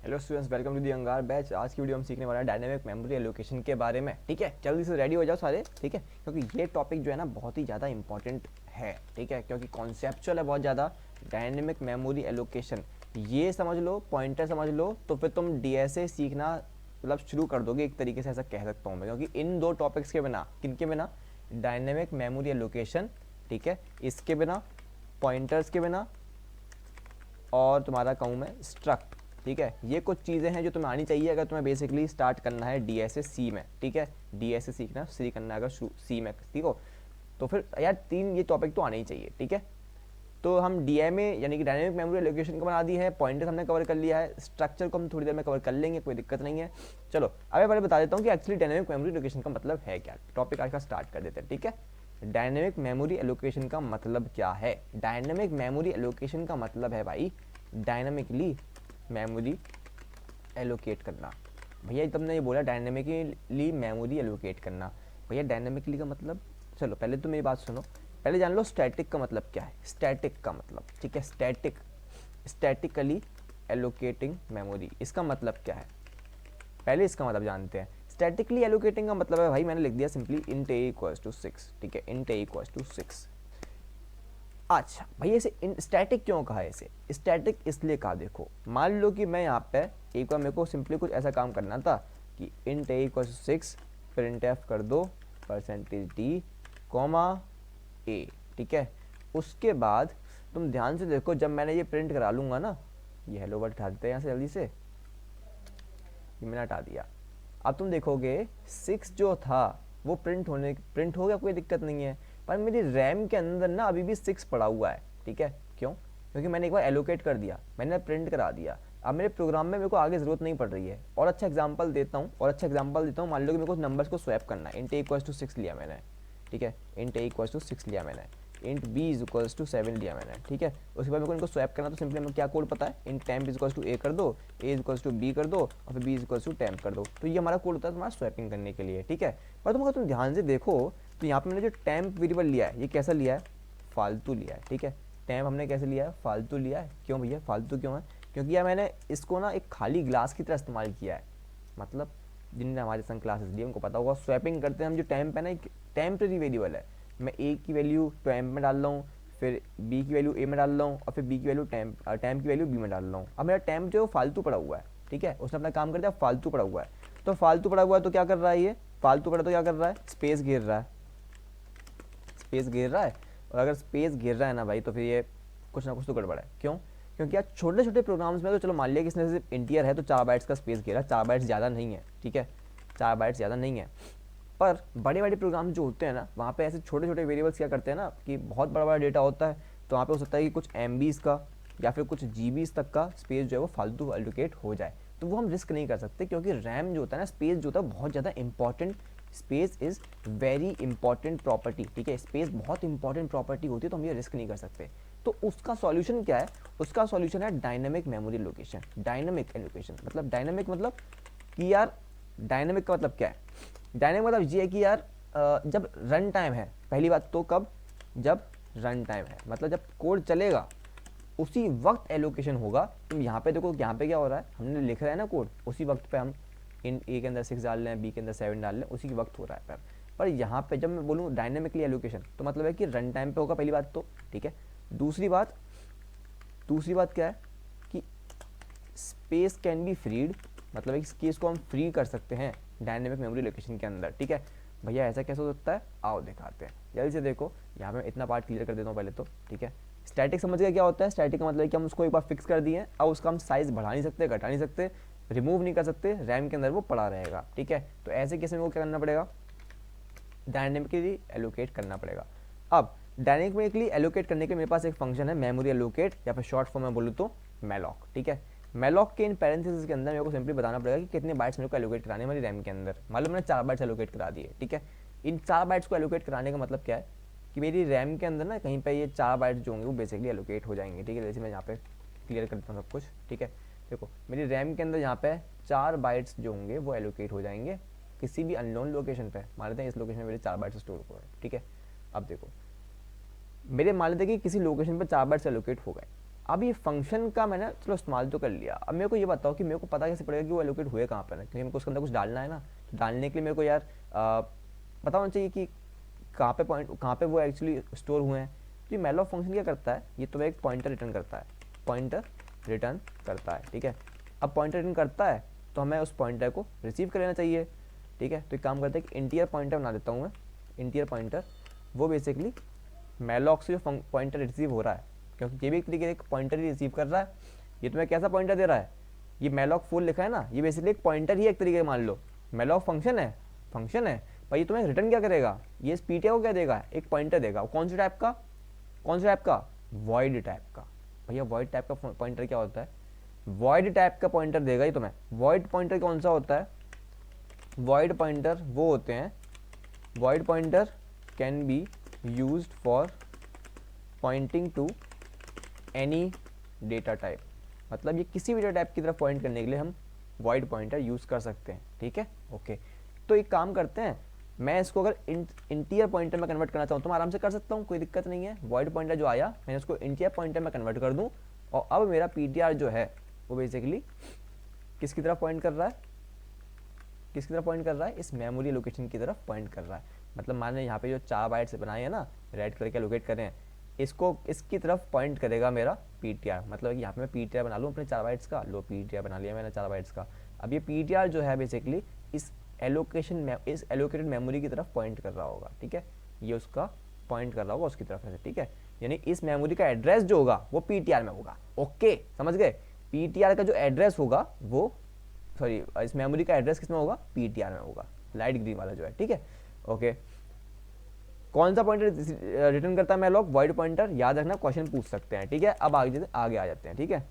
Hello students, welcome to the Angaar batch. आज की video हम सीखने वाले हैं डायनेमिक मेमोरी एलोकेशन के बारे में। ठीक है, जल्दी से रेडी हो जाओ सारे। ठीक है, क्योंकि ये टॉपिक जो है ना बहुत ही ज़्यादा इंपॉर्टेंट है। ठीक है, क्योंकि कॉन्सेप्चुअल है बहुत ज़्यादा। डायनेमिक मेमोरी एलोकेशन ये समझ लो, पॉइंटर समझ लो, तो फिर तुम डीएसए सीखना मतलब शुरू कर दोगे एक तरीके से, ऐसा कह सकता हूँ मैं। क्योंकि इन दो टॉपिक्स के बिना, किन के बिना? डायनेमिक मेमोरी एलोकेशन, ठीक है, इसके बिना, पॉइंटर्स के बिना, और तुम्हारा कहूँ मैं स्ट्रक्ट। ठीक है, ये कुछ चीज़ें हैं जो तुम्हें आनी चाहिए अगर तुम्हें बेसिकली स्टार्ट करना है डीएसए सी में। ठीक है, डीएसए सीखना सी करना है अगर सी में, ठीक हो तो फिर यार तीन ये टॉपिक तो आने ही चाहिए। ठीक है, तो हम डीएमए यानी कि डायनेमिक मेमोरी एलोकेशन को बना दी है, पॉइंटर्स हमने कवर कर लिया है, स्ट्रक्चर को हम थोड़ी देर में कवर कर लेंगे, कोई दिक्कत नहीं है। चलो अब मैं पहले बता देता हूँ कि एक्चुअली डायनेमिक मेमोरी एलोकेशन का मतलब है क्या। टॉपिक आज का स्टार्ट कर देते हैं। ठीक है, डायनेमिक मेमोरी एलोकेशन का मतलब क्या है? डायनेमिक मेमोरी एलोकेशन का मतलब है भाई डायनामिकली मेमोरी एलोकेट करना। भैया तुमने ये बोला डायनामिकली मेमोरी एलोकेट करना, भैया डायनामिकली का मतलब, चलो पहले तो मेरी बात सुनो, पहले जान लो स्टैटिक का मतलब क्या है। स्टैटिक का मतलब, ठीक है, स्टैटिकली एलोकेटिंग मेमोरी, इसका मतलब क्या है पहले इसका मतलब जानते हैं। स्टैटिकली एलोकेटिंग का मतलब है भाई, मैंने लिख दिया simply int A equals to 6। ठीक है, इंट ए इक्वल्स टू 6। अच्छा भैया इसे स्टैटिक क्यों कहा है? इसे स्टैटिक इसलिए कहा, देखो मान लो कि मैं यहाँ पे एक बार मेरे को सिंपली कुछ ऐसा काम करना था कि इंट ए इक्वल 6 प्रिंट एफ कर दो परसेंटेज डी कॉमा ए। ठीक है, उसके बाद तुम ध्यान से देखो, जब मैंने ये प्रिंट करा लूँगा ना, ये हेलो वर्ड हटा देते हैं यहाँ से जल्दी से, ये मैंने हटा दिया। अब तुम देखोगे 6 जो था वो प्रिंट हो गया, कोई दिक्कत नहीं है। पर मेरी रैम के अंदर ना अभी भी 6 पड़ा हुआ है। ठीक है, क्यों? क्योंकि मैंने एक बार एलोकेट कर दिया, मैंने प्रिंट करा दिया। अब मेरे प्रोग्राम में मेरे को आगे जरूरत नहीं पड़ रही है। और अच्छा एग्जांपल देता हूँ, मान लो कि मेरे को नंबर्स को स्वैप करना है। इंट ए इक्वल्स टू 6 लिया मैंने, ठीक है, इंट ए इक्वल्स टू 6 लिया मैंने, int B is equals to 7 लिया मैंने। ठीक है, उसके बाद मेरे को इनको स्वैप करना, तो सिंपली मैं क्या कोड पता है, int temp is equals to a कर दो, a is equals to b कर दो, और फिर b is equals to temp कर दो। तो ये हमारा कोड होता है तुम्हारा स्वैपिंग करने के लिए। ठीक है, पर तुम ध्यान से देखो तो यहाँ पे मैंने जो टेम्प वेरिएबल लिया है, ये कैसा लिया है? फालतू लिया है। ठीक है, टेम्प हमने कैसे लिया है? फालतू लिया है। क्यों भैया फालतू क्यों है? क्योंकि यार मैंने इसको ना एक खाली ग्लास की तरह इस्तेमाल किया है। मतलब जिनने हमारे संग क्लासेस ली उनको पता होगा, स्वैपिंग करते हैं हम। जो टेम्प है ना, एक टेम्परेरी वेरिएबल है। मैं ए की वैल्यू टेम्प में डाल रहा हूँ, फिर बी की वैल्यू ए में डाल रहा हूँ, और फिर बी की वैल्यू टेम्प की वैल्यू बी में डाल रहा हूँ। अब मेरा टेम्प जो है वो फालतू पड़ा हुआ है। ठीक है, उसने अपना काम कर दिया, फालतू पड़ा हुआ है। तो फालतू पड़ा हुआ है तो क्या कर रहा है? ये फालतू पड़ा तो क्या कर रहा है? स्पेस घेर रहा है, स्पेस घेर रहा है। और अगर स्पेस घेर रहा है ना भाई, तो फिर ये कुछ ना कुछ तो गड़बड़ है। क्यों? क्योंकि यार छोटे छोटे प्रोग्राम्स में तो चलो मान लिया कि इसने सिर्फ इंटीजर है तो 4 बाइट्स का स्पेस घेरा, 4 बाइट्स ज़्यादा नहीं है। ठीक है, 4 बाइट्स ज़्यादा नहीं है। पर बड़े बड़े प्रोग्राम जो होते हैं ना, वहाँ पे ऐसे छोटे छोटे वेरिएबल्स क्या करते हैं ना, कि बहुत बड़ा बड़ा डेटा होता है, तो वहाँ पे हो सकता है कि कुछ एमबीज का या फिर कुछ जीबीज तक का स्पेस जो है वो फालतू एलोकेट हो जाए। तो वो हम रिस्क नहीं कर सकते, क्योंकि रैम जो होता है ना, स्पेस जो होता है बहुत ज़्यादा important, space is very important property. ठीक है, स्पेस बहुत इंपॉर्टेंट प्रॉपर्टी होती है, तो हम ये रिस्क नहीं कर सकते। तो उसका सॉल्यूशन क्या है? उसका सॉल्यूशन है dynamic memory location. Dynamic allocation मतलब, डायनेमिक मतलब कि यार, डायनेमिक का मतलब क्या है? डायनेमिक मतलब ये है कि यार जब रन टाइम है, पहली बात तो कब? जब रन टाइम है, मतलब जब कोड चलेगा उसी वक्त एलोकेशन होगा। तुम यहाँ पे देखो, यहाँ पे क्या हो रहा है, हमने लिख रहा है ना कोड, उसी वक्त पे हम इन ए के अंदर 6 डाल रहे हैं, बी के अंदर 7 डाल रहे हैं, उसी के वक्त हो रहा है। पर यहाँ पे जब मैं बोलूँ डायनेमिकली एलोकेशन, तो मतलब है कि रन टाइम पे होगा, पहली बात तो। ठीक है, दूसरी बात क्या है कि स्पेस कैन बी फ्रीड, मतलब इस केस को हम फ्री कर सकते हैं डायनेमिक मेमोरी लोकेशन के अंदर। ठीक है भैया, ऐसा कैसे हो सकता है? आओ दिखाते हैं, जल्दी से देखो। यहाँ पे मैं इतना पार्ट क्लियर कर देता हूँ पहले तो। ठीक है, स्टैटिक समझ गया क्या होता है? स्टैटिक का मतलब है कि हम उसको एक बार फिक्स कर दिए, अब उसका हम साइज बढ़ा नहीं सकते, घटा नहीं सकते, रिमूव नहीं कर सकते, रैम के अंदर वो पड़ा रहेगा। ठीक है, तो ऐसे केस में वो क्या करना पड़ेगा? डायनेमिकली एलोकेट करना पड़ेगा। अब डायनेमिकली एलोकेट करने के मेरे पास एक फंक्शन है, मेमोरी एलोकेट, या फिर शॉर्ट फॉर्म में बोलूँ तो मैलॉक। ठीक है, मैलॉक के इन पैरेंथेसिस के अंदर मेरे को सिंपली बताना पड़ेगा कि कितने बाइट्स मेरे को एलोकेट कराने वाली रैम के अंदर। मालूम मैंने 4 बाइट्स एलोकेट करा दिए। ठीक है, इन 4 बाइट्स को एलोकेट कराने का मतलब क्या है कि मेरी रैम के अंदर ना कहीं पे ये 4 बाइट्स जो होंगे वो बेसिकली एलोकेट हो जाएंगे। ठीक है, जैसे मैं यहाँ पे क्लियर कर देता हूँ सब कुछ। ठीक है, देखो मेरी रैम के अंदर यहाँ पे 4 बाइट्स जो होंगे वो एलोकेट हो जाएंगे किसी भी अननोन लोकेशन पे। मान लेते हैं इस लोकेशन में मेरे 4 बाइट्स स्टोर हो गए। ठीक है, अब देखो मेरे मान लेते हैं कि किसी लोकेशन पे 4 बाइट्स एलोकेट हो गए। अब ये फंक्शन का मैंने चलो इस्तेमाल तो कर लिया, अब मेरे को ये बताओ कि मेरे को पता कैसे पड़ेगा कि वो एलोकेट हुए कहाँ पर है, क्योंकि मेरे को उसके अंदर कुछ डालना है ना। तो डालने के लिए मेरे को यार पता होना चाहिए कि कहाँ पे पॉइंट, कहाँ पे वो एक्चुअली स्टोर हुए हैं। तो ये मैलोक फंक्शन क्या करता है, ये तो एक पॉइंटर रिटर्न करता है, पॉइंटर रिटर्न करता है, ठीक है। अब पॉइंटर रिटर्न करता है तो हमें उस पॉइंटर को रिसीव कर लेना चाहिए, ठीक है। तो एक काम करते हैं कि इंटीजर पॉइंटर बना देता हूँ मैं, इंटीजर पॉइंटर, वो बेसिकली मैलॉक से जो पॉइंटर रिसीव हो रहा है, क्योंकि ये भी एक तरीके से एक पॉइंटर ही रिसीव कर रहा है। ये तुम्हें कैसा पॉइंटर दे रहा है, ये मैलॉक फुल लिखा है ना, ये बेसिकली एक पॉइंटर ही एक तरीके से मान लो, मैलॉक फंक्शन है पर ये तुम्हें रिटर्न क्या करेगा, ये इस पीटीआर को क्या देगा, एक पॉइंटर देगा। कौन से टाइप का, कौन से टाइप का, वॉइड टाइप का। भैया वॉइड टाइप का पॉइंटर क्या होता है, वॉइड टाइप का पॉइंटर देगा ही तुम्हें। वॉइड पॉइंटर कौन सा होता है, वॉइड पॉइंटर वो होते हैं, void pointer can be used for pointing to any data type, मतलब ये किसी भी डेटा टाइप की तरफ पॉइंट करने के लिए हम वॉइड पॉइंटर यूज़ कर सकते हैं, ठीक है। ओके, तो एक काम करते हैं, मैं इसको अगर इंटीजर पॉइंटर में कन्वर्ट करना चाहूँ तो मैं आराम से कर सकता हूँ, कोई दिक्कत नहीं है। वॉइड पॉइंटर जो आया मैंने उसको इंटीजर पॉइंटर में कन्वर्ट कर दूँ, और अब मेरा पीटीआर जो है वो बेसिकली किसकी तरफ पॉइंट कर रहा है, किसकी तरफ पॉइंट कर रहा है, इस मेमोरी लोकेशन की तरफ पॉइंट कर रहा है। मतलब माने यहाँ पे जो 4 बाइट से बनाए हैं ना, रेड कलर के लोकेट करें हैं, इसको इसकी तरफ पॉइंट करेगा मेरा पीटीआर। मतलब यहाँ पे मैं पीटीआर बना लूँ अपने 4 बाइट्स का, लो पीटीआर बना लिया मैंने 4 बाइट्स का। अब ये पीटीआर जो है बेसिकली इस इस एलोकेटेड मेमोरी की तरफ पॉइंट कर रहा होगा, ठीक है। ये उसका पॉइंट कर रहा होगा उसकी तरफ ऐसे, ठीक है। यानी इस मेमोरी का एड्रेस जो होगा वो पीटीआर में होगा। ओके, समझ गए, पीटीआर का जो एड्रेस होगा वो, सॉरी, इस मेमोरी का एड्रेस किसमें होगा, पीटीआर में होगा, लाइट ग्रीन वाला जो है, ठीक है। ओके, कौन सा पॉइंटर रिटर्न करता है मैलॉक, वॉइड पॉइंटर, याद रखना क्वेश्चन पूछ सकते हैं, ठीक है। अब आगे आ जाते हैं, ठीक है।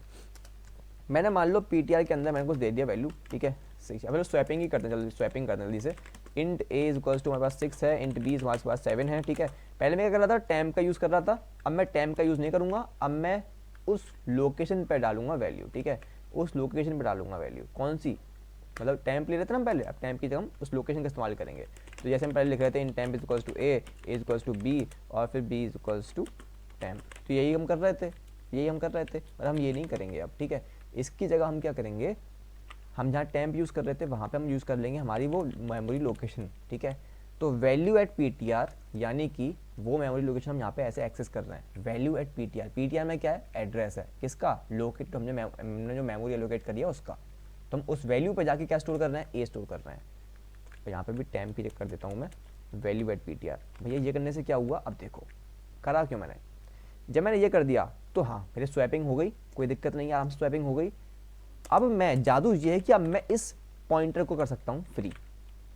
मैंने मान लो पीटीआर के अंदर मैंने कुछ दे दिया वैल्यू, ठीक है। 6, अब स्वैपिंग ही करते हैं, जल्दी स्वैपिंग करते हैं जल्दी से। Int A is equals to हमारे पास 6 है, इंट बी हमारे पास 7 है, ठीक है। पहले मैं क्या कर रहा था, टैम्प का यूज़ कर रहा था, अब मैं टैम्प का यूज़ नहीं करूँगा, अब मैं उस लोकेशन पर डालूंगा वैल्यू, ठीक है। उस लोकेशन पर डालूंगा वैल्यू, कौन सी, मतलब टैम्प ले लेते ना पहले, अब टैम्प की जगह हम उस लोकेशन का इस्तेमाल करेंगे। तो जैसे हम पहले लिख रहे थे, int temp is equals to a is equals to b, और फिर b is equals to temp. तो यही हम कर रहे थे, यही हम कर रहे थे, और हम ये नहीं करेंगे अब, ठीक है। इसकी जगह हम क्या करेंगे, हम जहाँ टैम्प यूज़ कर रहे थे वहाँ पे हम यूज़ कर लेंगे हमारी वो मेमोरी लोकेशन, ठीक है। तो वैल्यू एट पीटीआर, यानी कि वो मेमोरी लोकेशन हम यहाँ पे ऐसे एक्सेस कर रहे हैं, वैल्यू एट पीटीआर। पीटीआर में क्या है, एड्रेस है, किसका, लोकेट, तो हमने जो मेमोरी एलोकेट करी है उसका। तो हम उस वैल्यू पे जाके क्या स्टोर कर रहे हैं, ए स्टोर कर रहे हैं। तो यहाँ पे भी टैम्प ही चेक कर देता हूँ मैं, वैल्यू एट पीटीआर। भैया ये करने से क्या हुआ, अब देखो करा क्यों मैंने, जब मैंने ये कर दिया तो हाँ मेरी स्वैपिंग हो गई, कोई दिक्कत नहीं है, आराम से स्वैपिंग हो गई। अब मैं, जादू ये है कि अब मैं इस पॉइंटर को कर सकता हूँ फ्री,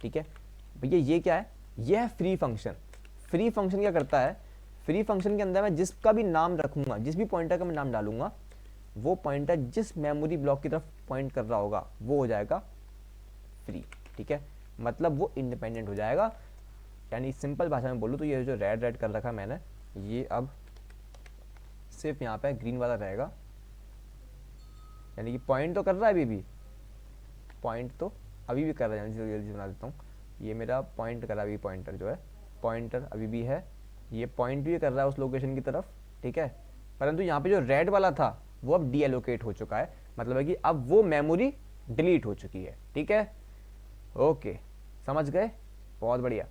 ठीक है। भैया ये क्या है, ये है फ्री फंक्शन। फ्री फंक्शन क्या करता है, फ्री फंक्शन के अंदर मैं जिसका भी नाम रखूंगा, जिस भी पॉइंटर का मैं नाम डालूंगा, वो पॉइंटर जिस मेमोरी ब्लॉक की तरफ पॉइंट कर रहा होगा वो हो जाएगा फ्री, ठीक है। मतलब वो इंडिपेंडेंट हो जाएगा। यानी सिंपल भाषा में बोलूँ तो ये जो रेड रेड कर रखा मैंने, ये अब सिर्फ यहाँ पे ग्रीन वाला रहेगा, यानी कि पॉइंट तो कर रहा है अभी भी, पॉइंट तो अभी भी कर रहा है, जल्दी बना देता हूँ। ये मेरा पॉइंट कर रहा है अभी, पॉइंटर जो है, पॉइंटर अभी भी है, ये पॉइंट भी कर रहा है उस लोकेशन की तरफ, ठीक है। परंतु यहाँ पे जो रेड वाला था वो अब डी एलोकेट हो चुका है, मतलब है कि अब वो मेमोरी डिलीट हो चुकी है, ठीक है। ओके, समझ गए, बहुत बढ़िया।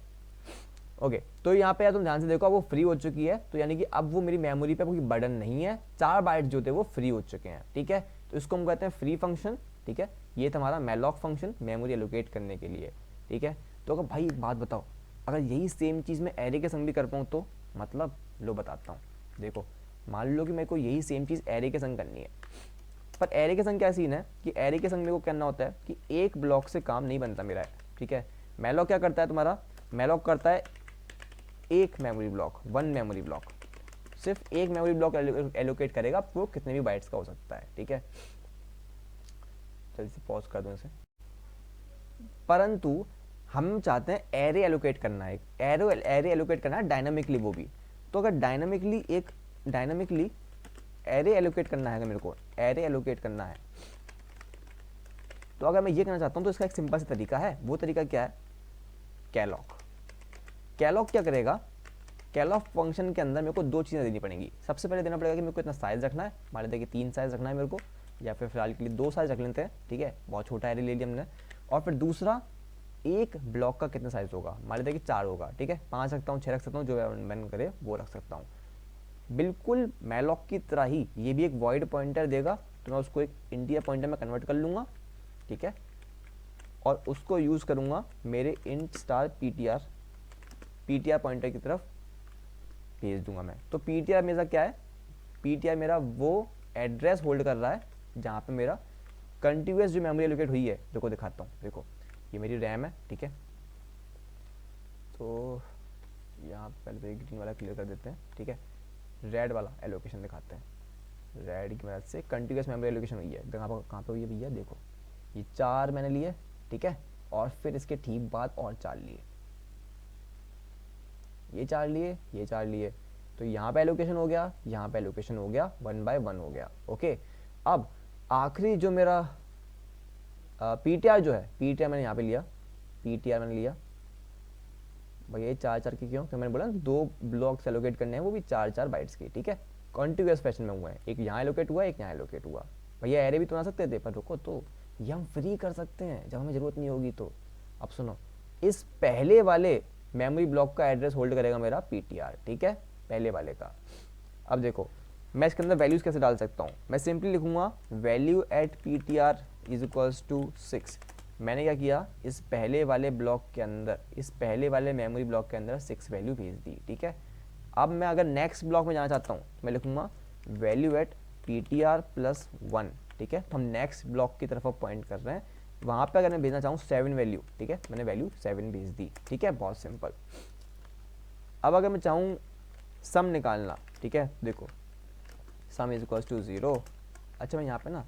ओके, तो यहाँ पे तुम ध्यान से देखो, अब वो फ्री हो चुकी है, तो यानी कि अब वो मेरी मेमोरी पे कोई बर्डन नहीं है, 4 बाइट जो थे वो फ्री हो चुके हैं, ठीक है। तो इसको हम कहते हैं फ्री फंक्शन, ठीक है। ये था हमारा मैलॉक फंक्शन मेमोरी एलोकेट करने के लिए, ठीक है। तो अगर भाई एक बात बताओ, अगर यही सेम चीज़ मैं एरे के संग भी कर पाऊँ तो, मतलब लो बताता हूँ, देखो मान लो कि मेरे को यही सेम चीज़ एरे के संग करनी है, पर एरे के संग क्या सीन है कि एरे के संग मेरे को करना होता है कि एक ब्लॉक से काम नहीं बनता मेरा, ठीक है। मैलॉक क्या करता है तुम्हारा, मैलॉक करता है एक memory block, one memory block, सिर्फ एक मेमोरी ब्लॉक एलोकेट करेगा, वो कितने भी बाइट्स का हो सकता है, ठीक है। जल्दी से पॉज कर दूं इसे। परंतु हम चाहते हैं एरे एलोकेट करना है, एरे एलोकेट करना है डायनामिकली वो भी। तो अगर डायनामिकली एरे एलोकेट करना है, अगर मेरे को एरे एलोकेट करना है, तो अगर मैं ये करना चाहता हूँ तो इसका एक सिंपल सा तरीका है। वो तरीका क्या है, कैलॉक। कैलॉक क्या करेगा, स्कैलॉप फंक्शन के अंदर मेरे को दो चीज़ें देनी पड़ेंगी। सबसे पहले देना पड़ेगा कि मेरे को इतना साइज़ रखना है, मान लेते हैं कि 3 साइज़ रखना है मेरे को, या फिर फिलहाल के लिए 2 साइज़ रख लेते हैं, ठीक है, बहुत छोटा एरे ले लिया हमने। और फिर दूसरा, एक ब्लॉक का कितना साइज़ होगा, मान लेते हैं कि 4 होगा, ठीक है, 5 रखता हूँ, 6 रख सकता हूँ, जो मैंने करे वो रख सकता हूँ। बिल्कुल मैलॉक की तरह ही ये भी एक वॉइड पॉइंटर देगा, तो मैं उसको एक इंटीजर पॉइंटर में कन्वर्ट कर लूँगा, ठीक है, और उसको यूज़ करूँगा मेरे इंट स्टार पीटीआर पॉइंटर की तरफ भेज दूंगा मैं। तो पीटीआर मेरा क्या है, पीटीआर मेरा वो एड्रेस होल्ड कर रहा है जहाँ पे मेरा कंटिन्यूअस जो मेमोरी एलोकेट हुई है। देखो दिखाता हूँ, देखो ये मेरी रैम है, ठीक है, तो यहाँ पहले ग्रीन वाला क्लियर कर देते हैं, ठीक है, रेड वाला एलोकेशन दिखाते हैं। रेड की मदद से कंटिन्यूअस मेमोरी एलोकेशन हुई है, कहाँ पे हुई है भैया, देखो ये 4 मैंने लिए, ठीक है, और फिर इसके ठीक बाद और 4 लिए, ये 4 लिए, ये 4 लिए, तो यहाँ पे एलोकेशन हो गया, यहाँ पे एलोकेशन हो गया, 1 by 1 हो गया। ओके, अब आखिरी जो मेरा पीटीआर जो है, पीटीआर मैंने यहाँ पे लिया, पीटीआर मैंने लिया भैया, ये 4-4 की क्यों, मैंने बोला 2 ब्लॉक्स एलोकेट करने हैं, वो भी 4-4 बाइट्स के, ठीक है, कॉन्टिन्यूअस फैशन में हुआ है, एक यहाँ एलोकेट हुआ, एक यहाँ एलोकेट हुआ। भैया एरे भी तो बना सकते थे, पर रुको, तो ये हम फ्री कर सकते हैं जब हमें ज़रूरत नहीं होगी। तो अब सुनो, इस पहले वाले मेमोरी ब्लॉक का एड्रेस होल्ड करेगा मेरा पीटीआर, ठीक है, पहले वाले का। अब देखो मैं इसके अंदर वैल्यूज़ कैसे डाल सकता हूँ, मैं सिंपली लिखूंगा value at PTR is equals to 6। मैंने क्या किया, इस पहले वाले ब्लॉक के अंदर, इस पहले वाले मेमोरी ब्लॉक के अंदर 6 वैल्यू भेज दी, ठीक है। अब मैं अगर नेक्स्ट ब्लॉक में जाना चाहता हूँ तो मैं लिखूंगा वैल्यू एट पीटीआर प्लस 1, ठीक है, तो हम नेक्स्ट ब्लॉक की तरफ पॉइंट कर रहे हैं। वहाँ पे अगर मैं भेजना चाहूँ 7 वैल्यू, ठीक है, मैंने वैल्यू 7 भेज दी, ठीक है, बहुत सिंपल। अब अगर मैं चाहूँ सम निकालना, ठीक है, देखो सम इज इक्वल्स टू 0। अच्छा मैं यहाँ पे ना,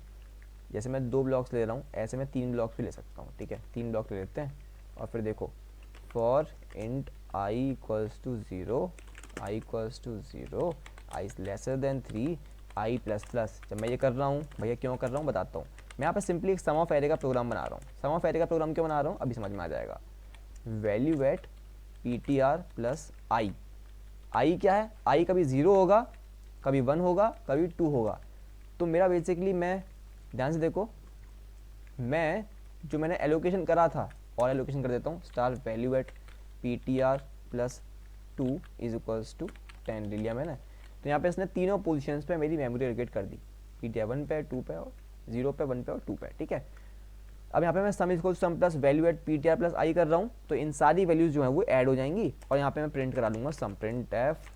जैसे मैं 2 ब्लॉक्स ले रहा हूँ, ऐसे मैं 3 ब्लॉक्स भी ले सकता हूँ, ठीक है, 3 ब्लॉक ले लेते हैं। और फिर देखो for int I equals to 0, I equals to 0, I lesser than 3, I plus plus. जब मैं ये कर रहा हूँ भैया, क्यों कर रहा हूँ बताता हूँ। मैं यहाँ पे सिंपली एक सम ऑफ एरे का प्रोग्राम बना रहा हूँ। सम ऑफ एरे का प्रोग्राम क्यों बना रहा हूँ अभी समझ में आ जाएगा। वैल्यू एट पीटीआर प्लस आई, आई क्या है, आई कभी 0 होगा, कभी 1 होगा, कभी 2 होगा। तो मेरा बेसिकली, मैं ध्यान से देखो, मैं जो मैंने एलोकेशन करा था, और एलोकेशन कर देता हूँ, star value at PTR plus 2 is equals to 10 ले लिया मैंने। तो यहाँ पे इसने तीनों पोजीशंस पे मेरी मेमोरी एलोकेट कर दी, पीटीआर 1 पे, 2 पे, और 0 पे, 1 पे और 2 पे, ठीक है। अब यहाँ पे मैं sum equal sum plus value at PTR plus i कर रहा हूँ, तो इन सारी वैल्यूज जो है वो ऐड हो जाएंगी, और यहाँ पे मैं प्रिंट करा लूँगा sum, printf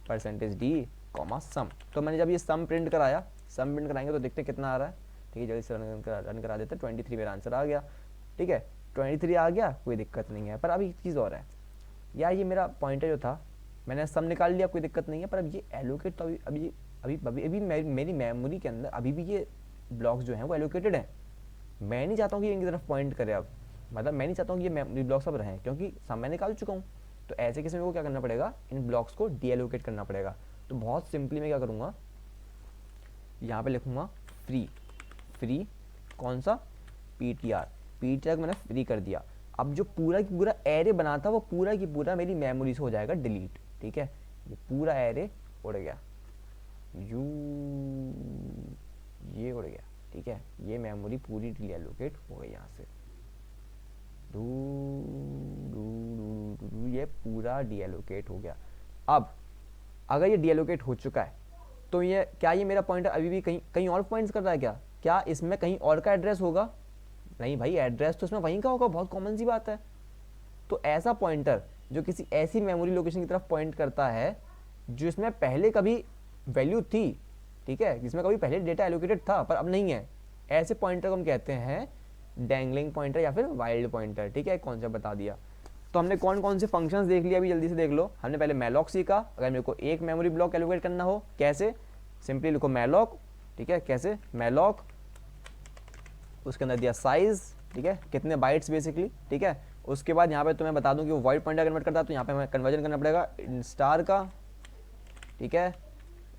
percentage d comma sum. तो मैंने जब ये सम प्रिंट कराया, सम प्रिंट कराएंगे तो देखते कितना आ रहा है, ठीक है, जल्दी से रन करा देते। 23 मेरा आंसर आ गया, ठीक है, 23 आ गया, कोई दिक्कत नहीं है। पर अभी एक चीज़ और है यार, ये मेरा पॉइंटर जो था, मैंने सम निकाल लिया, कोई दिक्कत नहीं है, पर अब ये एलोकेट तो अभी मेरी मेमोरी के अंदर अभी भी ये ब्लॉक्स जो हैं वो एलोकेटेड हैं। मैं नहीं चाहता हूँ कि इनकी तरफ पॉइंट करे, अब मतलब मैं नहीं चाहता हूँ कि ये मेमोरी ब्लॉक्स अब रहें, क्योंकि सम मैं निकाल चुका हूँ। तो ऐसे केस में को क्या करना पड़ेगा, इन ब्लॉक्स को डी एलोकेट करना पड़ेगा। तो बहुत सिंपली मैं क्या करूँगा, यहाँ पे लिखूँगा फ्री कौन सा, पीटीआर को मैंने फ्री कर दिया। अब जो पूरा की पूरा एरे बना था वो पूरा की पूरा मेरी मेमोरी से हो जाएगा डिलीट, ठीक है। ये पूरा एरे उड़ गया, ये उड़ गया, ठीक है, ये मेमोरी पूरी डीएलोकेट हो गई यहाँ से, ये पूरा डीएलोकेट हो गया। अब अगर ये डीएलोकेट हो चुका है तो ये क्या, ये मेरा पॉइंटर अभी भी कहीं और पॉइंट्स कर रहा है क्या इसमें कहीं और का एड्रेस होगा? नहीं भाई, एड्रेस तो इसमें वहीं का होगा, बहुत कॉमन सी बात है। तो ऐसा पॉइंटर जो किसी ऐसी मेमोरी लोकेशन की तरफ पॉइंट करता है जिसमें पहले कभी वैल्यू थी, ठीक है, जिसमें कभी पहले डेटा एलोकेटेड था पर अब नहीं है, ऐसे पॉइंटर को हम कहते हैं डैंगलिंग पॉइंटर या फिर वाइल्ड पॉइंटर, ठीक है। कॉन्सेप्ट बता दिया। तो हमने कौन कौन से फंक्शंस देख लिया अभी, जल्दी से देख लो। हमने पहले मैलॉक सीखा, अगर मेरे को एक मेमोरी ब्लॉक एलोकेट करना हो कैसे, सिंपली लिखो मैलॉक, ठीक है, कैसे मैलॉक, उसके अंदर दिया साइज, ठीक है, कितने बाइट्स बेसिकली, ठीक है। उसके बाद यहाँ पे तुम्हें बता दूं कि वो वाइड पॉइंटर कन्वर्ट करता है, तो यहाँ पे हमें कन्वर्जन करना पड़ेगा स्टार का, ठीक है।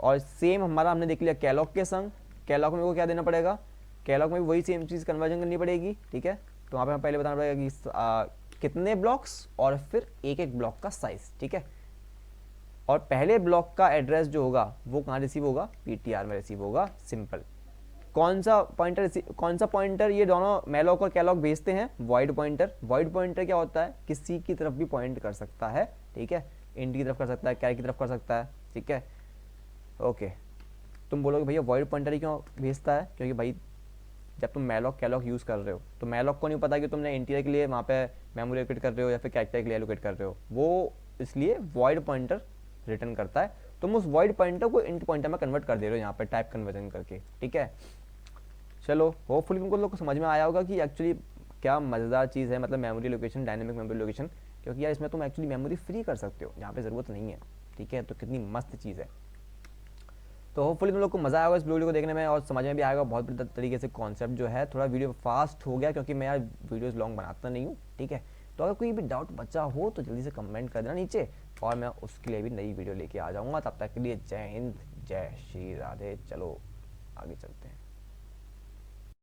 और सेम हमारा हमने देख लिया कैलॉक के संग, कैलॉक में को क्या देना पड़ेगा, कैलॉक में भी वही सेम चीज़ कन्वर्जन करनी पड़ेगी, ठीक है। तो वहाँ पे हमें पहले बताना पड़ेगा कि कितने ब्लॉक्स और फिर एक एक ब्लॉक का साइज, ठीक है। और पहले ब्लॉक का एड्रेस जो होगा वो कहाँ रिसीव होगा, पीटीआर में रिसीव होगा। सिंपल। कौन सा पॉइंटर ये दोनों मैलॉक और कैलॉक भेजते हैं, वॉइड पॉइंटर। वॉइड पॉइंटर क्या होता है, किसी की तरफ भी पॉइंट कर सकता है, ठीक है, इंट की तरफ कर सकता है, कैर की तरफ कर सकता है, ठीक है, ओके। तुम बोलोगे भैया वॉइड पॉइंटर ही क्यों भेजता है, क्योंकि भाई जब तुम मैलॉक कैलॉक यूज़ कर रहे हो तो मैलॉक को नहीं पता कि तुमने इंटीरियर के लिए वहाँ पे मेमोरी एलोकेट कर रहे हो या फिर कैरेक्टर के लिए एलोकेट कर रहे हो, वो इसलिए वॉइड पॉइंटर रिटर्न करता है। तुम उस वॉइड पॉइंटर को इंट पॉइंटर में कन्वर्ट कर दे रहे हो यहाँ पे टाइप कन्वर्जन करके, ठीक है। चलो होपफुली तुमको लोग को समझ में आया होगा कि एक्चुअली क्या मज़ेदार चीज़ है, मतलब memory location, dynamic memory location, क्योंकि यार इसमें तुम एक्चुअली मेमोरी फ्री कर सकते हो जहाँ पे ज़रूरत नहीं है, ठीक है। तो कितनी मस्त चीज़ है। तो होपफुली तुम लोग को मज़ा आएगा इस वीडियो को देखने में और समझ में भी आएगा बहुत बेहतर तरीके से कॉन्सेप्ट जो है। थोड़ा वीडियो फास्ट हो गया क्योंकि मैं यार वीडियोज़ लॉन्ग बनाता नहीं हूँ, ठीक है। तो अगर कोई भी डाउट बचा हो तो जल्दी से कमेंट कर देना नीचे और मैं उसके लिए भी नई वीडियो लेके आ जाऊँगा। तब तक के लिए जय हिंद, जय श्री राधे। चलो आगे चलते हैं।